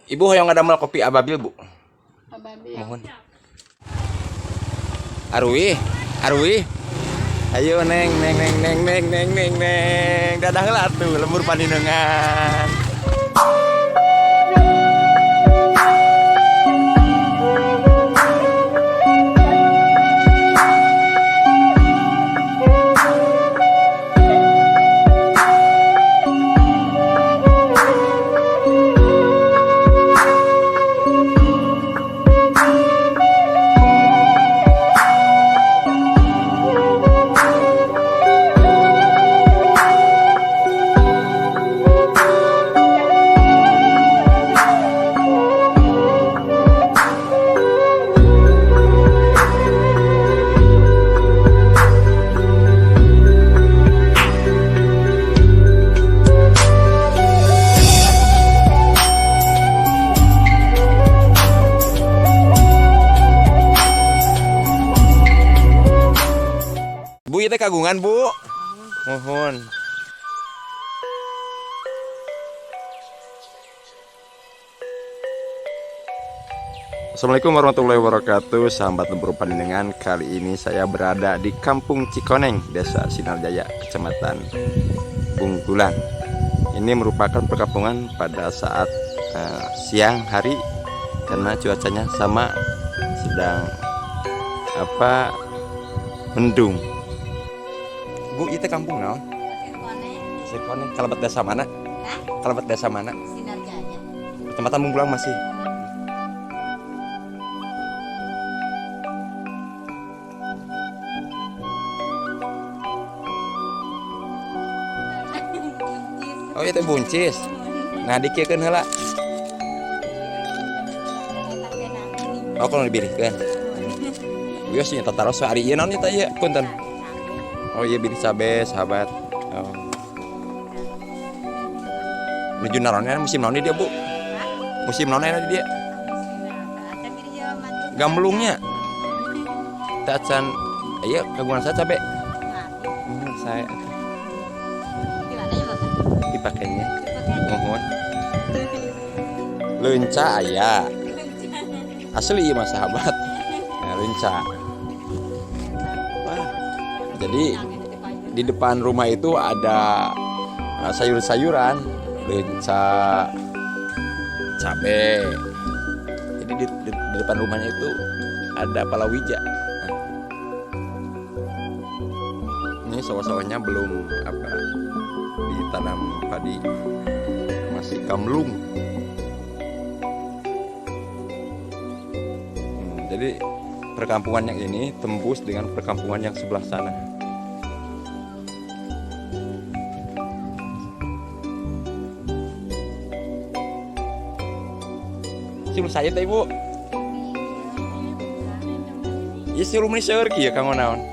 Ibu hoyong ngadamel kopi Ababil, Bu. Ababil. Mohon. Arwi, Arwi. Ayo neng. Dadah heula atuh lembur paninengan. Bu, itu kagungan, Bu. Mohon. Assalamualaikum warahmatullahi wabarakatuh. Sahabat lembur paninengan, kali ini saya berada di Kampung Cikoneng, Desa Sinarjaya, Kecamatan Bungkulan. Ini merupakan perkampungan pada saat siang hari karena cuacanya sama, sedang mendung. Bu, itu kampung naon? Cikoneng. Kalabat desa mana? Hah? Kalabat desa mana? Sinarjaya. Kecamatan Bungkulan masih. Oh, itu buncis. Nah, dikiekeun heula. Oh, kalau dibirikeun. Bios nya tata rasa ari ieu naon nya teh ieu? Punten. Oh iya, bini cabe, sahabat. Oh. Menuju naronnya musim naon dia, Bu? Musim naonnya dia? Gamblungnya. Tak can iya kagungan saya cabe. Saya dipakainya. Mohon. Leunca aya. Asli ieu mah sahabat. Nah, leunca. Jadi di depan rumah itu ada sayur-sayuran, leunca, cabe. Jadi di depan rumahnya itu ada palawija. Ini sawah-sawahnya belum ditanam padi, masih gamblung. Jadi perkampungan yang ini tembus dengan perkampungan yang sebelah sana. Silu saya teh, Bu. Ieu silu meni seueur kieu kanggo naon?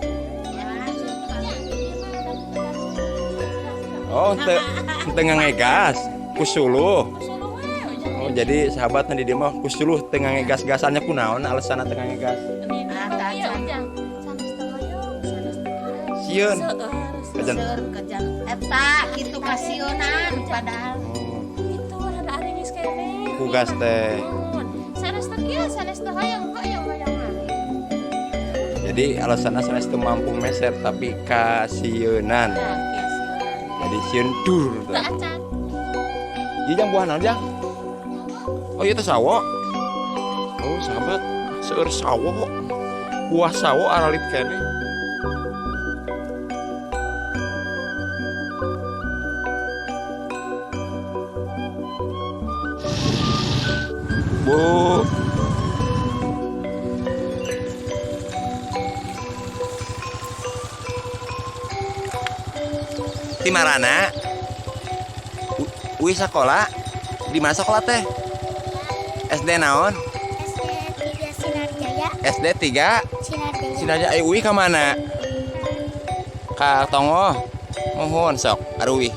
Oh, teu ngegas, kusuluh. Oh, jadi sahabatna di dieu mah kusuluh teu ngegas-gasannya kunaon alasanna teu ngegas? Sieun. Kejam eta kitu kasionan padahal. Itu rada ari geus kene. Ku gas teh. Sanes teh kieu, sanes teh hayang. Jadi alasanna sanes teu mampu meser tapi kasieunan. Jadi sieun dur. Teu acan. Ieu jang buah naon jang? Oh, ieu teh sawo. Oh, sahabat, seueur sawo. Buah sawo aralit kene. Bu. Di marana? Ui sekolah? Di mana sekolah teh? SD naon? SD 3 Sinarjaya. SD 3 Sinarjaya. Sinarjaya. Ui ka mana? Ka Tongo. Mohon sok, Arwi.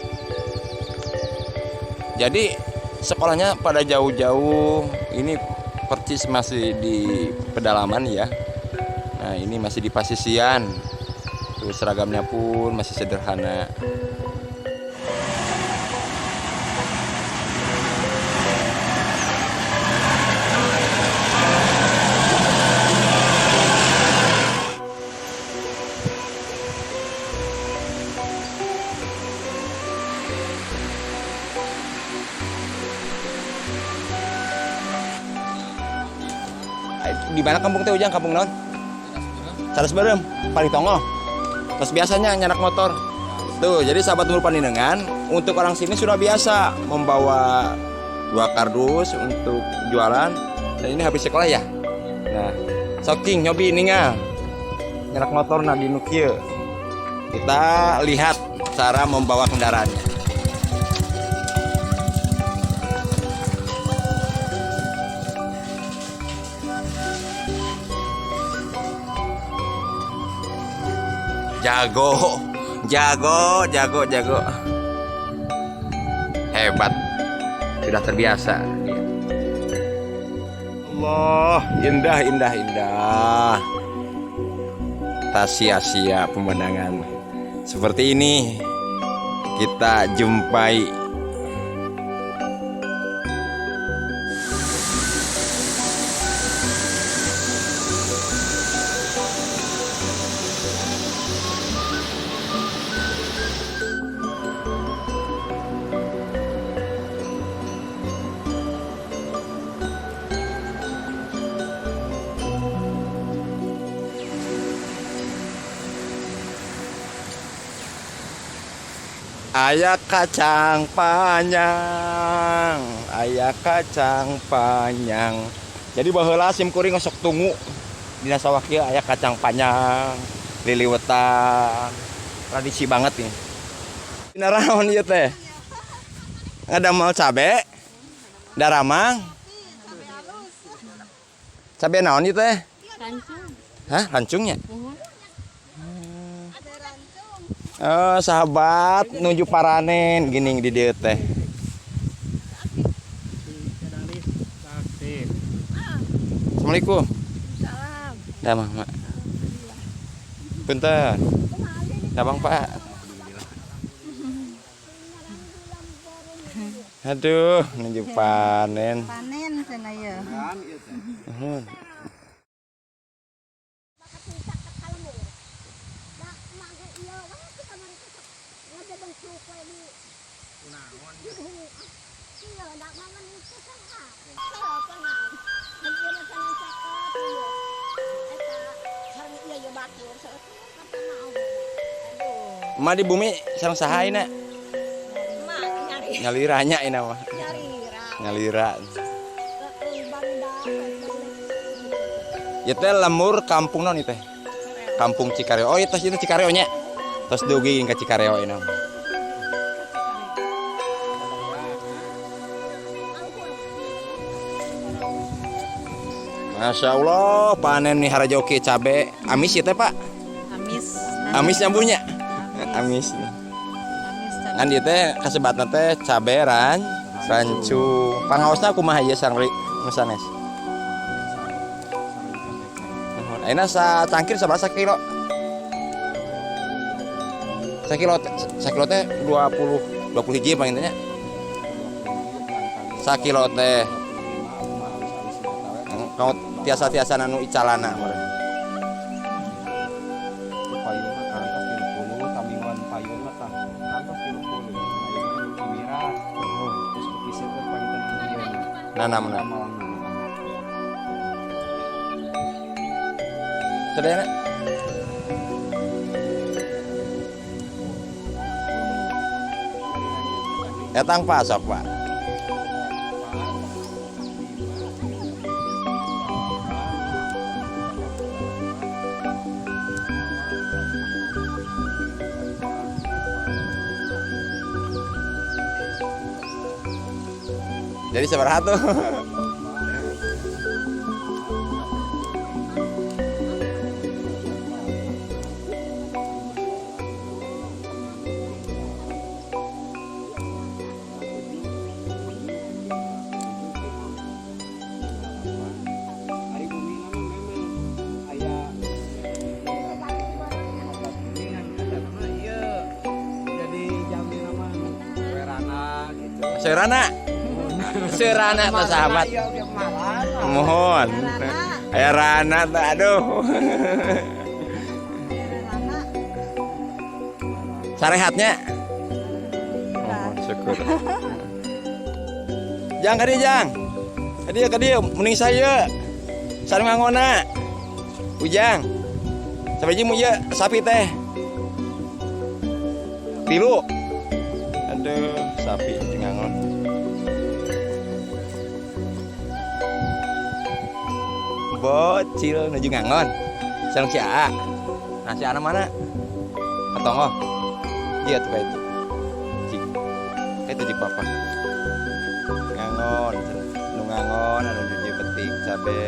Jadi sekolahnya pada jauh-jauh. Ini percis masih di pedalaman ya. Nah, ini masih di Pasisian. Tuh seragamnya pun masih sederhana. Di mana kampung teh Ujang? Kampung non? Saras Berem, paling tongo. Terus biasanya nyanak motor. Tuh, jadi sahabat Nur Paninengan, untuk orang sini sudah biasa membawa 2 kardus untuk jualan. Dan ini habis sekolah ya. Nah, soking nyobi ningal. Nyanak motor nah di nukieu. Kita lihat cara membawa kendaraannya. Jago. Hebat. Sudah terbiasa. Allah, indah. Tak sia-sia pemandangan seperti ini kita jumpai. Aya kacang panjang. Jadi baheula sim kuring ngosok tungu dina sawah kieu aya kacang panjang, liliwetan. Tradisi banget nih. Dina raon ieu teh? Ngadamel cabe, daramang. Cabe naon ieu teh? Rancung. Hah, rancungnya? Oh, sahabat nuju paranen gini di dieu teh. Assalamualaikum. Salam. Dah mah, Mak. Punten. Dah Bang Pak. Aduh, nuju panen. Panen cenah ya. Nuhun. Ma di bumi sareng saha ayeuna? Nyaliranya ayeuna mah. Nyalira. Ieu teh lemur kampung naon ieu teh? Kampung Cikareo. Oh, itu Cikareo nya. Tos dugi ka Cikareo ayeuna. Masya Allah, panen nih harajoki cabe. Amis ya teh Pak? Amis nyambunya? Amis. Kan dia teh kasebatna teh cabe rancu. Pangaosna kumaha ieu sareng sanes? Ayeuna cangkir sabaraha kilo? Sakilo teh 20 hiji paling teh nya. Sakilo teh. Kau tiasa-tiasa nanu icalana meureun. Payun mah kantos 30, tamiwan payun mah tah kantos 30. Kimira, terus begitu pangitan kemudian. Nanamna. Malang. Sedayana. Etang pasok, Pak. Jadi sabaraha tuh? Hari bumi nama memang aya jadi jamin nama werana gitu. Serana tuh sahabat. Mohon. Aya rana tuh, aduh. Sarehatnya. Oh, syukur. Jang ka dieu, Jang. Ka dieu, mending saya. Sareng ngangona. Ujang. Sampai jeung ieu sapi teh. 3. Aduh, sapi jeung ngangon. Bocil nuju ngangon. Sareng si Aa. Nah, si Ana mana? Ketongo. Iya tuh kayak itu. Cik. Itu cik papa. Ngangon, nu ngangon anu di petik cabe.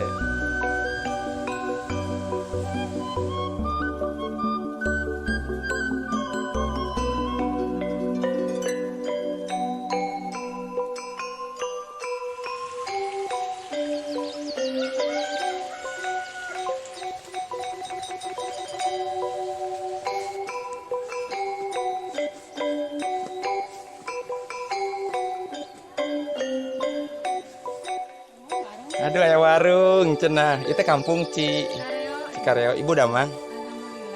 Aduh aya warung cenah. Itu kampung Cikareo. Ibu Damang.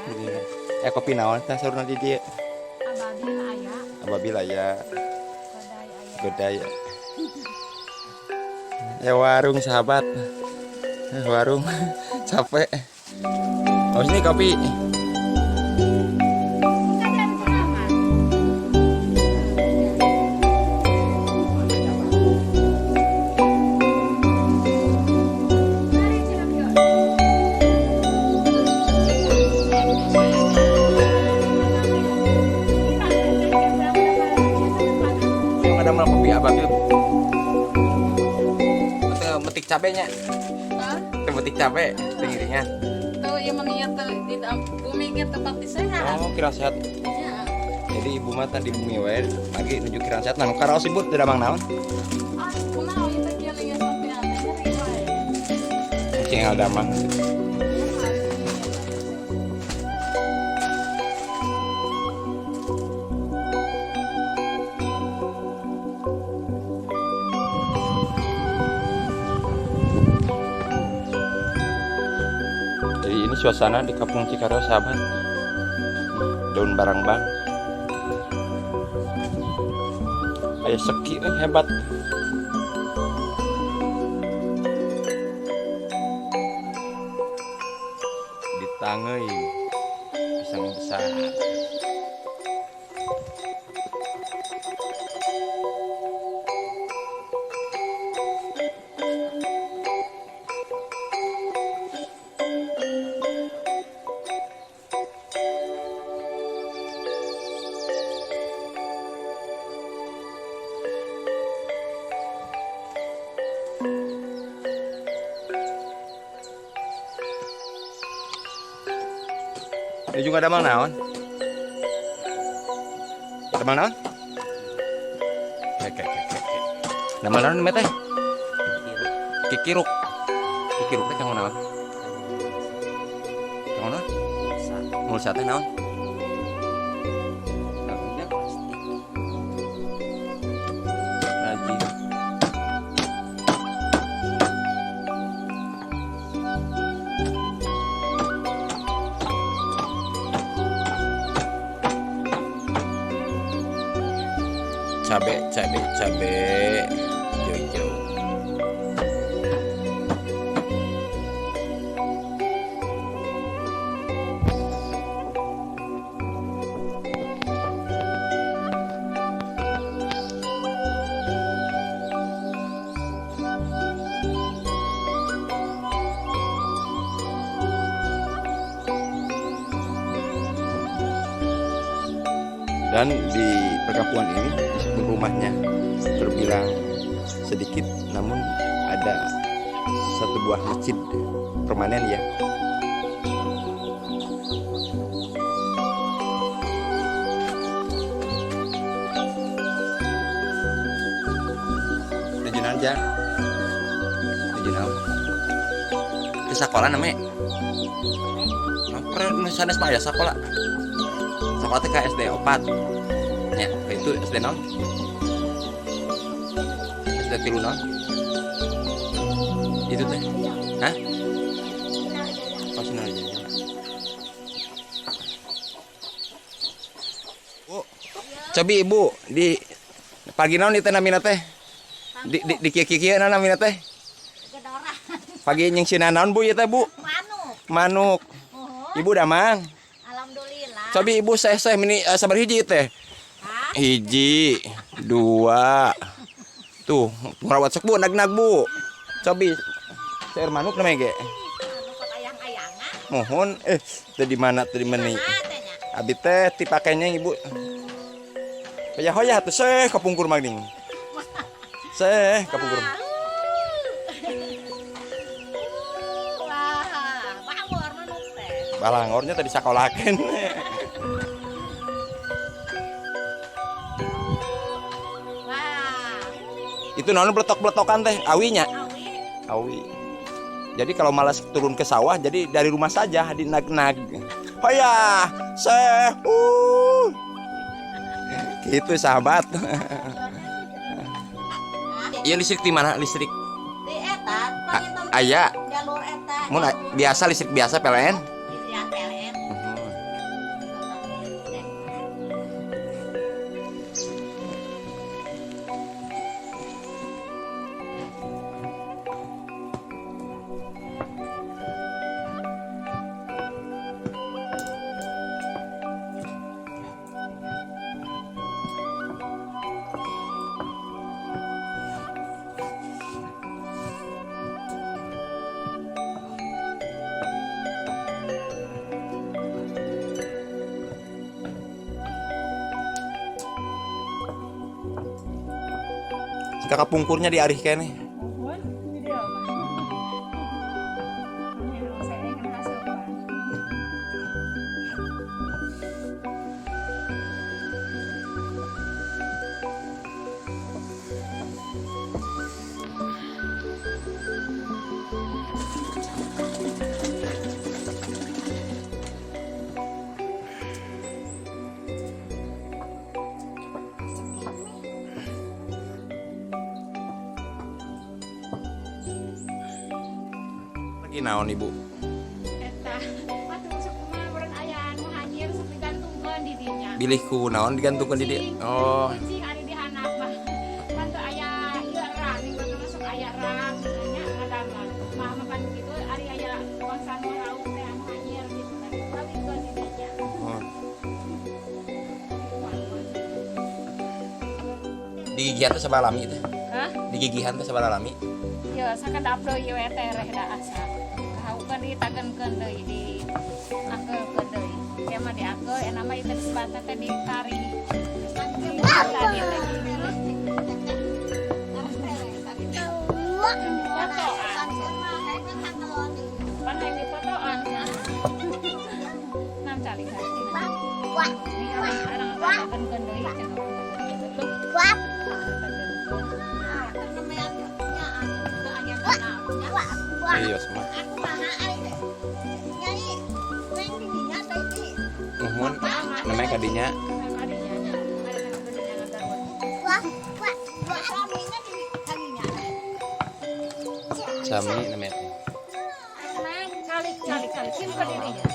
Alhamdulillah. Kopi naon teh saruna di dieu? Ababil aya. Ababil aya, Badai aya. bedai. Ya warung sahabat. Warung capek. Oh ini kopi. Ada malah kopi ababil. Metik cabenya. Metik cabe tingginya. Tuh yang meniat tidak bumi tempat sehat. Oh, kira sehat. Ya. Jadi ibu mah tadi bumi wae lagi nuju kira sehat. Nah, karaos ibu tidak mang naon? Ah, kumaha ieu teh geuleuh sampai ane ngeri wae. Cengal damang. Jadi ini suasana di Kampung Cikareo sahabat. Daun barang bang. Aya seki hebat. Ditangei pisang besar. Ini juga ada mang naon? Ada mang naon? Oke. Nama naon meh teh? Kikiruk. Kikiruk teh kang naon? Kang naon? Mulsa teh naon? Rajin. Cabe hijau. Dan di perkampungan ini meskipun rumahnya terbilang sedikit, namun ada satu buah masjid permanen ya. Tujuan aja, tujuan ke sekolah namanya. Pernah sanes mah ya sekolah. Sekolah teh ka SD 4. Ya, itu SD naon? SD 3 naon? Itu teh. Hah? Oh, Sinar Jaya. Bu, cobi ibu di pagi naon itu namina teh? Di kieu-kieu namina teh? Gedoran. Pagi nyengsinan naon Bu ieu teh Bu? Manuk. Manuk. Oh, Ibu damang. alhamdulillah. Cobi Ibu seh mini sabar hiji teh. Hah? Hiji, 2. Tuh, ngerawat sok Bu, nag-nag Bu. Cobi seueur manuk namanya ge. Manuk kok ayang-ayangan. Mohon teu di mana teu di meuni. Mana tanya? Abi teh dipakainya Ibu. Hoyah tuh seh kapungkur magning. Seh kapungkur. Wah, bangor manuk teh. Balangornya tadi sakolakeun. Wah, Itu naon bletok-bletokan teh, awinya. awi. Awi. Jadi kalau malas turun ke sawah, jadi dari rumah saja dinag-nag. Hoyah, seh. Gitu sahabat. Iya listrik di mana? Listrik Di eta, pangitom aya. jalur eta. Mun biasa listrik biasa PLN. Ya PLN. Kakak pungkurnya diarih kene. Lagi naon Ibu? Eta, atuh sok kumaha beureun aya anu hanyir sok digantungkeun di dinya. Bilih ku naon digantungkeun di dieu? Oh, Cicing ari di handap mah. Kan teu aya ieu rang, ning batur sok aya rang nya ngadamel. Mah mah pan kitu ari aya bangsa nu raung teh anu hanyir gitu kan. Bawikeun di dinya. oh. Digigihan teh sabaraha lami teh? Hah? Digigihan teh sabaraha lami? Ieu sakedap deui ieu teh reh da asa. Kahaukeun ditagenkeun deui di akeulkeun deui. Ieu mah diakeul eta mah ieu disebutna teh ditari. Tadi teh. Pan hayang dipotoan. Nam cali hati. Ini orang tagenkeun deui cenah. Iya semua. Nuhun namanya kadinya Sami namanya teh. Calik sim ke dirinya.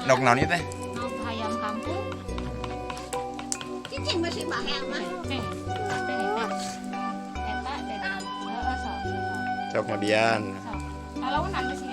Nok naon ieu teh? Mau ayam kampung. Cicing masih bahaya mah. Eta teh. Heeh, sok. Cok kemudian. Kalau nanti sih